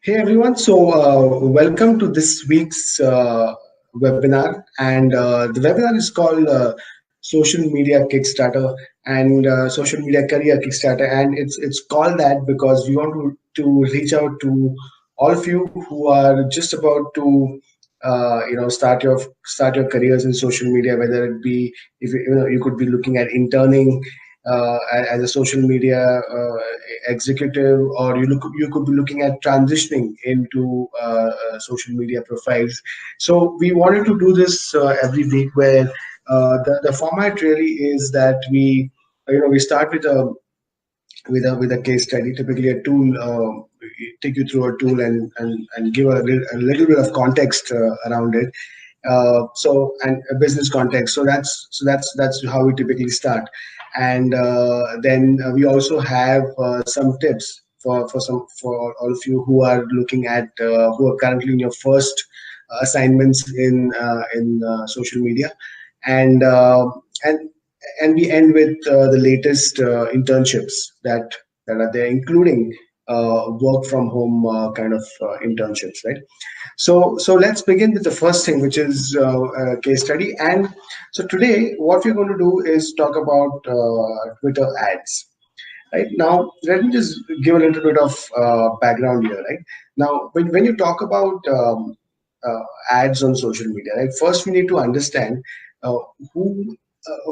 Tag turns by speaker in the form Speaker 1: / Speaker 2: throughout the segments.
Speaker 1: Hey everyone, welcome to this week's webinar, and the webinar is called Social Media Kickstarter and Social Media Career Kickstarter, and it's called that because we want to reach out to all of you who are just about to start your careers in social media, whether it be if you could be looking at interning as a social media executive, or you could be looking at transitioning into social media profiles. So we wanted to do this every week, where the format really is that we start with a case study, typically a tool, take you through a tool and give a little bit of context around it. And a business context. So that's how we typically start, and then we also have some tips for all of you who are looking at who are currently in your first assignments in social media, and and and we end with the latest internships that are there, including work from home kind of internships, right? So let's begin with the first thing, which is a case study. And so today, what we're going to do is talk about Twitter ads. Right now, let me just give a little bit of background here. Right now, when you talk about ads on social media, right? First, we need to understand uh, who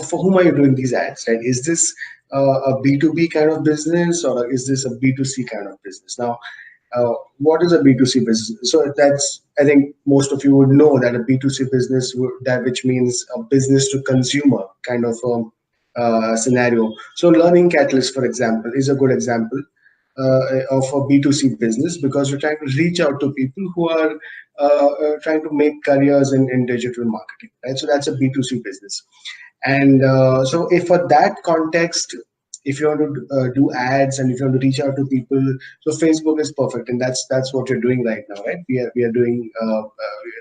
Speaker 1: for whom are you doing these ads, right? Is this a B2B kind of business, or is this a B2C kind of business? Now, what is a B2C business? So that's, I think most of you would know that a B2C business, that which means a business to consumer kind of scenario. So Learning Catalyst, for example, is a good example of a B2C business, because you're trying to reach out to people who are trying to make careers in digital marketing, right? So that's a B2C business. And so if for that context, if you want to do ads and if you want to reach out to people, so Facebook is perfect, and that's what you're doing right now, right? We are doing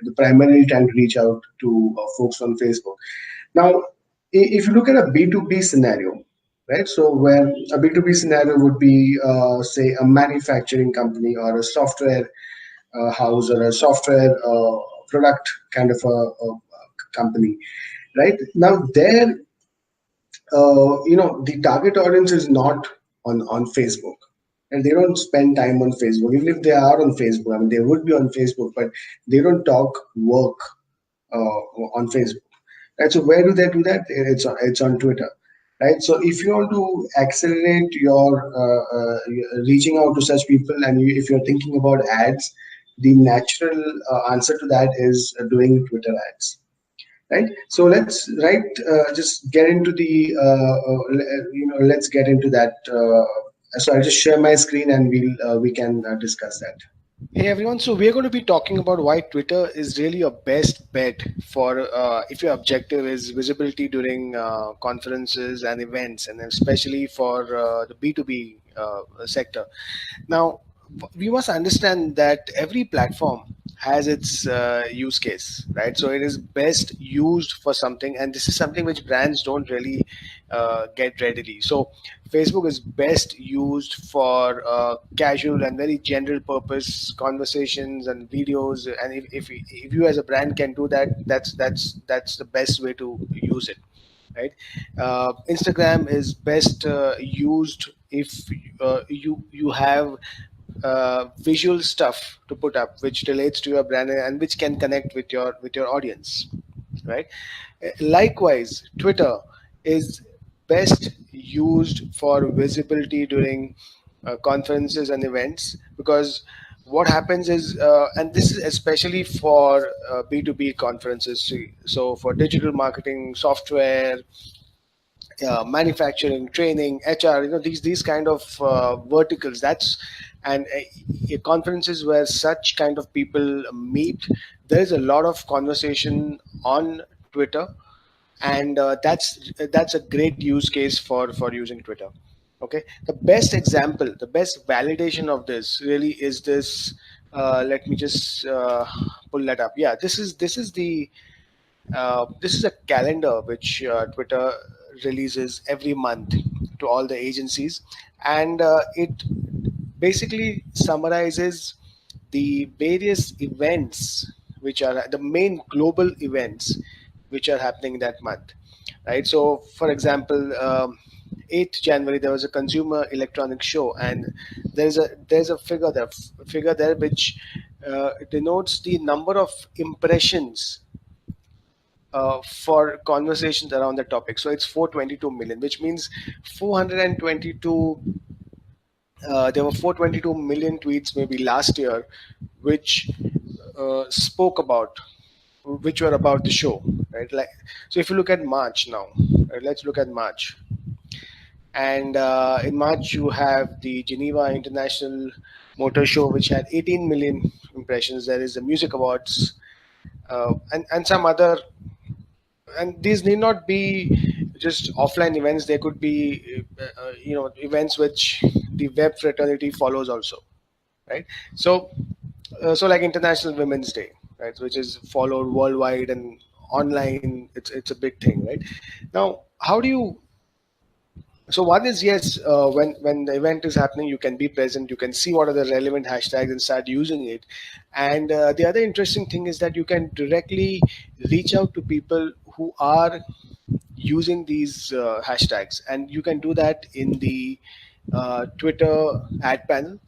Speaker 1: the primarily trying to reach out to folks on Facebook. Now, if you look at a B2B scenario, right? So where a B2B scenario would be, say, a manufacturing company or a software house or a software product kind of a company, right? Now, there, the target audience is not on Facebook, and they don't spend time on Facebook. Even if they are on Facebook, I mean, they would be on Facebook, but they don't talk work on Facebook, right? So where do they do that? It's on Twitter, right? So if you want to accelerate your reaching out to such people, and if you're thinking about ads, the natural answer to that is doing Twitter ads, right? So just get into let's get into that. So I'll just share my screen, and we can discuss that.
Speaker 2: Hey everyone, so we're going to be talking about why Twitter is really your best bet for if your objective is visibility during conferences and events, and especially for the B2B sector. Now, we must understand that every platform has its use case, right? So it is best used for something, and this is something which brands don't really get readily. So Facebook is best used for casual and very general purpose conversations and videos, and if you as a brand can do that, that's the best way to use it, right? Instagram is best used if you have visual stuff to put up which relates to your brand and which can connect with your audience, right? Likewise, Twitter is best used for visibility during conferences and events, because what happens is, and this is especially for B2B conferences, so for digital marketing, software, manufacturing, training, HR, these kind of verticals. That's and conferences where such kind of people meet. There is a lot of conversation on Twitter, and that's a great use case for using Twitter. Okay, the best example, the best validation of this really is this. Let me just pull that up. Yeah, this is a calendar which Twitter releases every month to all the agencies, and it basically summarizes the various events which are the main global events which are happening that month, right? So, for example, 8th January there was a consumer electronics show, and there's a figure there which denotes the number of impressions for conversations around the topic. So it's 422 million, which means 422. There were 422 million tweets maybe last year, which spoke about, which were about the show, right? Like, so if you look at March now, right, let's look at March. And in March, you have the Geneva International Motor Show, which had 18 million impressions. There is the Music Awards, and some other. And these need not be just offline events. They could be, events which the web fraternity follows also, right? So, so like International Women's Day, right, which is followed worldwide and online. It's a big thing, right? Now, how do you so one is, yes, when the event is happening, you can be present, you can see what are the relevant hashtags and start using it. And the other interesting thing is that you can directly reach out to people who are using these hashtags, and you can do that in the Twitter ad panel.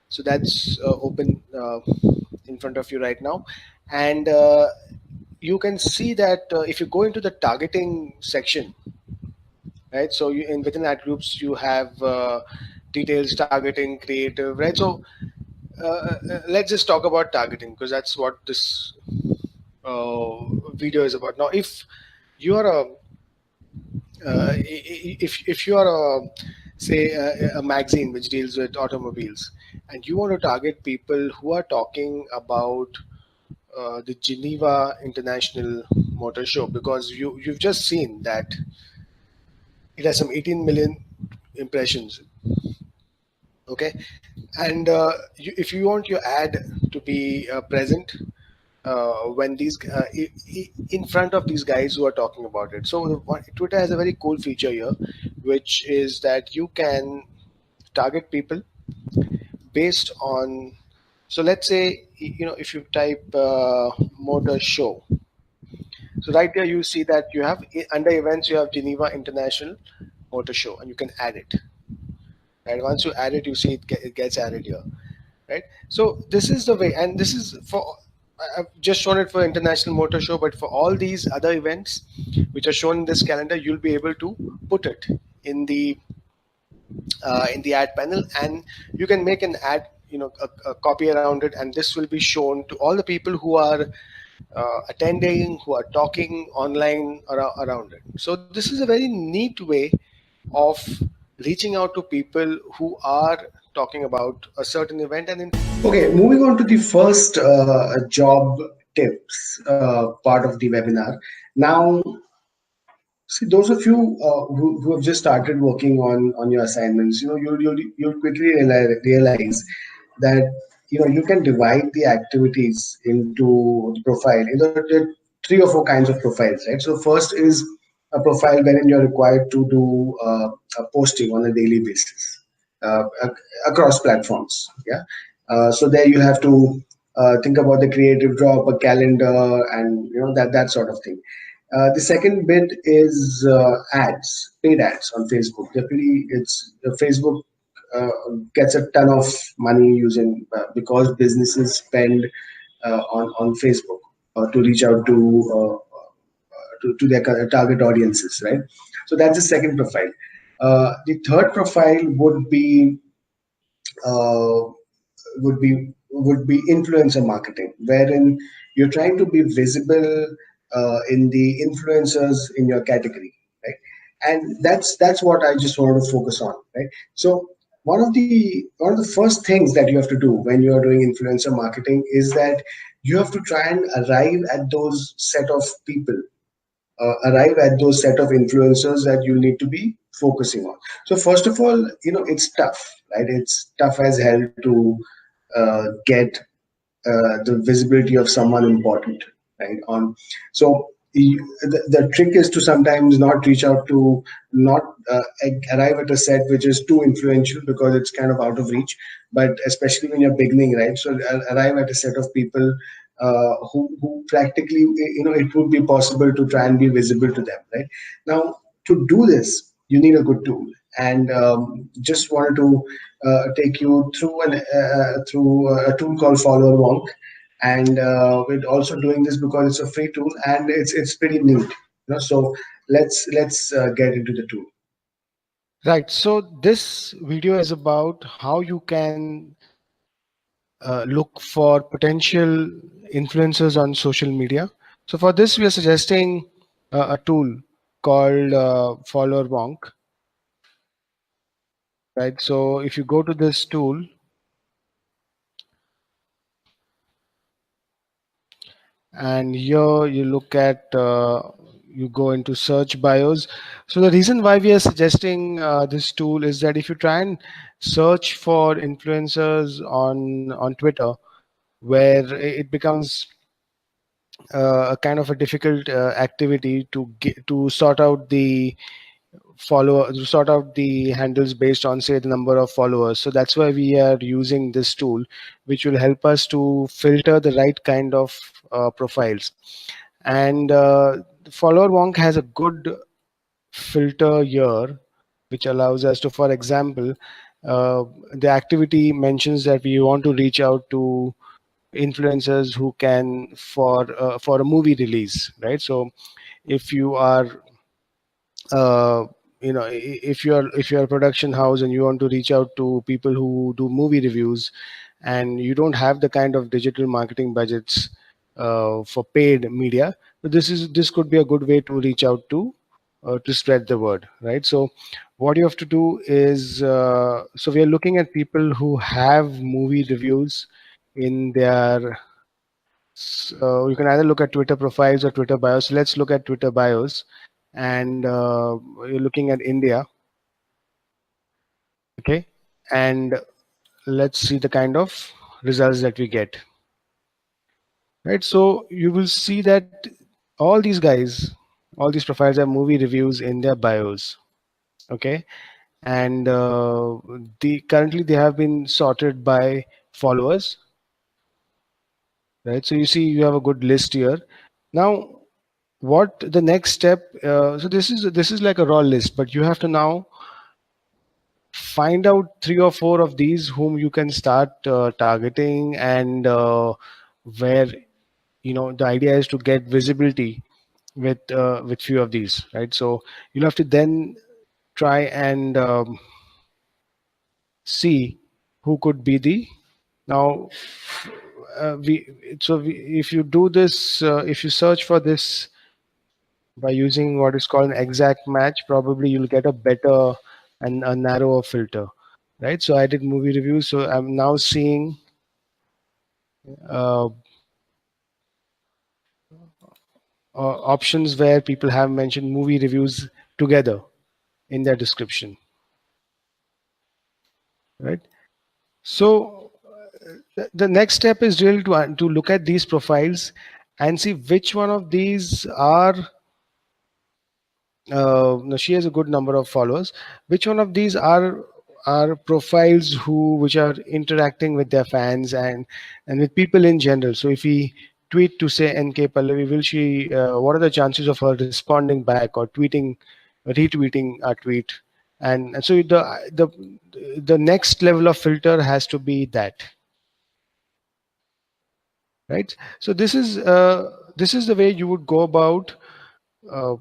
Speaker 2: So that's open in front of you right now, and you can see that if you go into the targeting section, right? So within ad groups you have details, targeting, creative, right? So let's just talk about targeting, because that's what this uh, video is about. Now, if you are a if you are a, say, a magazine which deals with automobiles, and you want to target people who are talking about the Geneva International Motor Show, because you've just seen that it has some 18 million impressions. Okay, and if you want your ad to be present when these in front of these guys who are talking about it. So Twitter has a very cool feature here, which is that you can target people based on. So let's say, if you type motor show, so right there you see that you have under events you have Geneva International Motor Show, and you can add it. Right, once you add it, you see it gets added here, right? So this is the way, and this is for, I've just shown it for International Motor Show, but for all these other events which are shown in this calendar, you'll be able to put it in the ad panel, and you can make an ad, a copy around it, and this will be shown to all the people who are attending, who are talking online around it. So this is a very neat way of reaching out to people who are talking about a certain event. And in
Speaker 1: Okay, moving on to the first job tips part of the webinar. Now, see, those of you who have just started working on your assignments, you'll quickly realize that you can divide the activities into the profile. There are three or four kinds of profiles, right? So first is a profile wherein you're required to do a posting on a daily basis across platforms. Yeah. So there you have to think about the creative drop, a calendar, and that sort of thing. The second bit is ads, paid ads on Facebook. Facebook uh, gets a ton of money using because businesses spend on Facebook to reach out to their target audiences, right? So that's the second profile. The third profile uh, would be influencer marketing, wherein you're trying to be visible in the influencers in your category, right? And that's what I just wanted to focus on, right? So one of the first things that you have to do when you are doing influencer marketing is that you have to try and arrive at those set of people, arrive at those set of influencers that you need to be focusing on. So first of all, it's tough, right? It's tough as hell to get the visibility of someone important, right? On so the trick is to sometimes not reach out to, not arrive at a set which is too influential because it's kind of out of reach, but especially when you're beginning, right? So arrive at a set of people who practically, it would be possible to try and be visible to them, right? Now, to do this, you need a good tool. And just wanted to take you through through a tool called Follower Wonk. And we're also doing this because it's a free tool and it's pretty neat. So let's get into the tool.
Speaker 2: Right. So this video is about how you can look for potential influencers on social media. So for this, we are suggesting a tool called Follower Wonk. Right. So if you go to this tool, and here you look at you go into search bios. So the reason why we are suggesting this tool is that if you try and search for influencers on Twitter, where it becomes a kind of a difficult activity to sort out the sort out the handles based on, say, the number of followers. So that's why we are using this tool, which will help us to filter the right kind of profiles. And Follower Wonk has a good filter here, which allows us to, for example, the activity mentions that we want to reach out to influencers who can for a movie release, right? So if you are uh, if you're a production house and you want to reach out to people who do movie reviews, and you don't have the kind of digital marketing budgets for paid media, so this could be a good way to reach out to spread the word, right? So what you have to do is so we are looking at people who have movie reviews in their you can either look at Twitter profiles or Twitter bios. So let's look at Twitter bios, and you're looking at India, okay? And let's see the kind of results that we get, right? So you will see that all these guys, all these profiles have movie reviews in their bios, okay? And currently they have been sorted by followers, right? So you see you have a good list here. Now what the next step, so this is like a raw list, but you have to now find out 3 or 4 of these whom you can start targeting, and where the idea is to get visibility with few of these, right? So you'll have to then try and see who could be the now if you do this, if you search for this by using what is called an exact match, probably you'll get a better and a narrower filter, right? So I did movie reviews, so I'm now seeing uh, options where people have mentioned movie reviews together in their description, right? So the next step is really to look at these profiles and see which one of these are no, she has a good number of followers. Which one of these are profiles which are interacting with their fans and with people in general? So if we tweet to say NK Pallavi, will she? What are the chances of her responding back or retweeting our tweet? And so the next level of filter has to be that, right? So this is the way you would go about uh,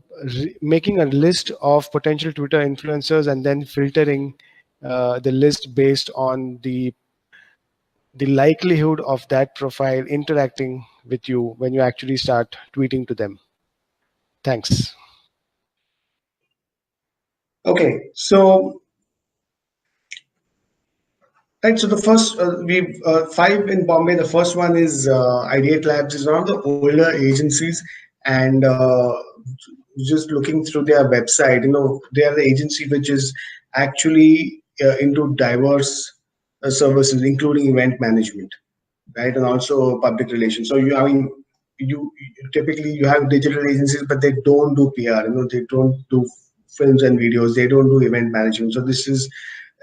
Speaker 2: making a list of potential Twitter influencers and then filtering the list based on the likelihood of that profile interacting with you when you actually start tweeting to them. Thanks.
Speaker 1: Okay, so right, so the first we've 5 in Bombay. The first one is Ideate Labs. Is one of the older agencies, and just looking through their website, they are the agency which is actually into diverse services, including event management, right, and also public relations. So I mean, you typically you have digital agencies, but they don't do PR. They don't do films and videos. They don't do event management. So this is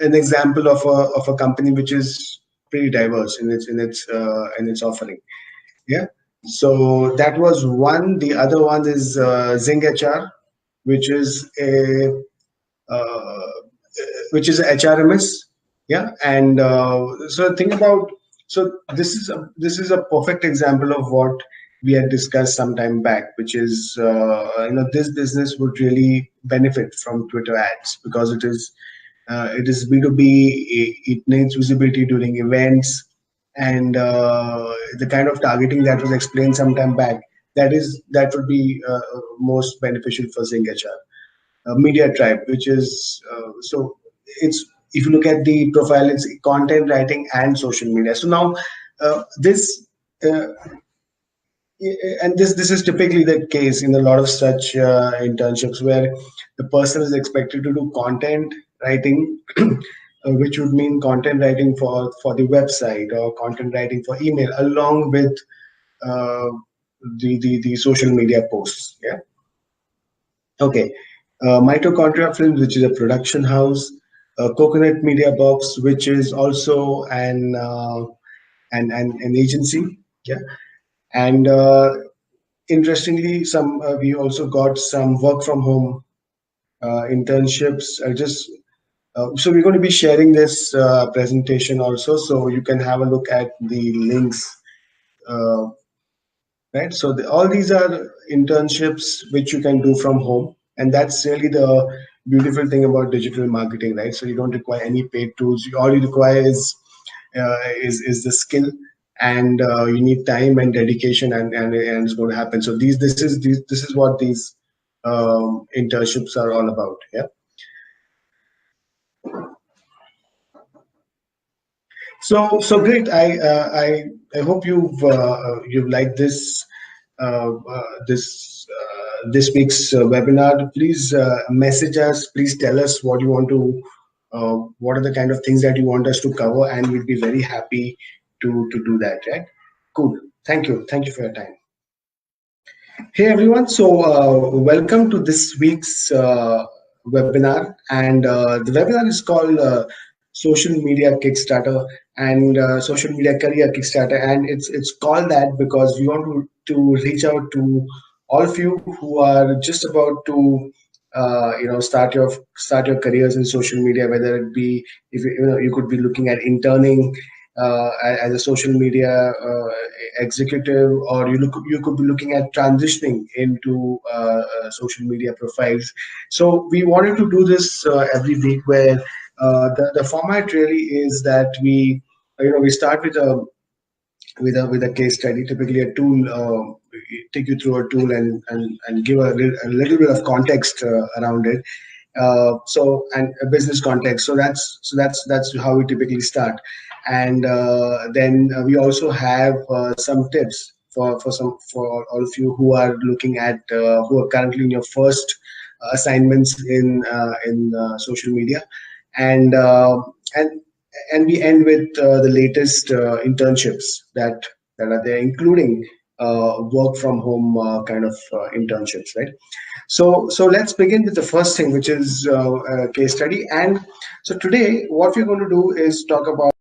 Speaker 1: an example of a company which is pretty diverse in its offering. Yeah. So that was one. The other one is Zinc Hr, which is a uh, which is a HRMS. Yeah, and so think about, so this is a perfect example of what we had discussed some time back, which is this business would really benefit from Twitter ads because it is B2b. It needs visibility during events, and the kind of targeting that was explained some time back. That would be most beneficial for Zinc HR. Media Tribe, which is it's, if you look at the profile, it's content writing and social media. So now this uh, and this is typically the case in a lot of such internships where the person is expected to do content writing, which would mean content writing for the website or content writing for email, along with uh, the social media posts. Yeah. Okay. Mitochondria Films, which is a production house. Coconut Media Box, which is also an agency. Yeah. And interestingly, some we also got some work from home internships. So we're going to be sharing this presentation also, so you can have a look at the links. Uh, right? So all these are internships which you can do from home, and that's really the beautiful thing about digital marketing, right? So you don't require any paid tools. All you require is the skill, and you need time and dedication, and it's going to happen. So this is what these internships are all about. Yeah. So great. I hope you've liked this week's webinar. Please message us. Please tell us what you want to, what are the kind of things that you want us to cover, and we'd be very happy to do that. Right? Cool. Thank you. Thank you for your time. Hey everyone, so welcome to this week's webinar, and the webinar is called Social Media Kickstarter and Social Media Career Kickstarter, and it's called that because we want to reach out to all of you who are just about to start your careers in social media, whether it be, if you could be looking at interning as a social media executive, or you could be looking at transitioning into social media profiles. So we wanted to do this every week, where the format really is that we start with a case study, typically a tool, take you through a tool and give a little bit of context around it. And a business context. So that's how we typically start, and then we also have some tips for all of you who are looking at who are currently in your first assignments in social media, and and and we end with the latest internships that are there, including work from home kind of internships, right? So let's begin with the first thing, which is a case study. And so today, what we're going to do is talk about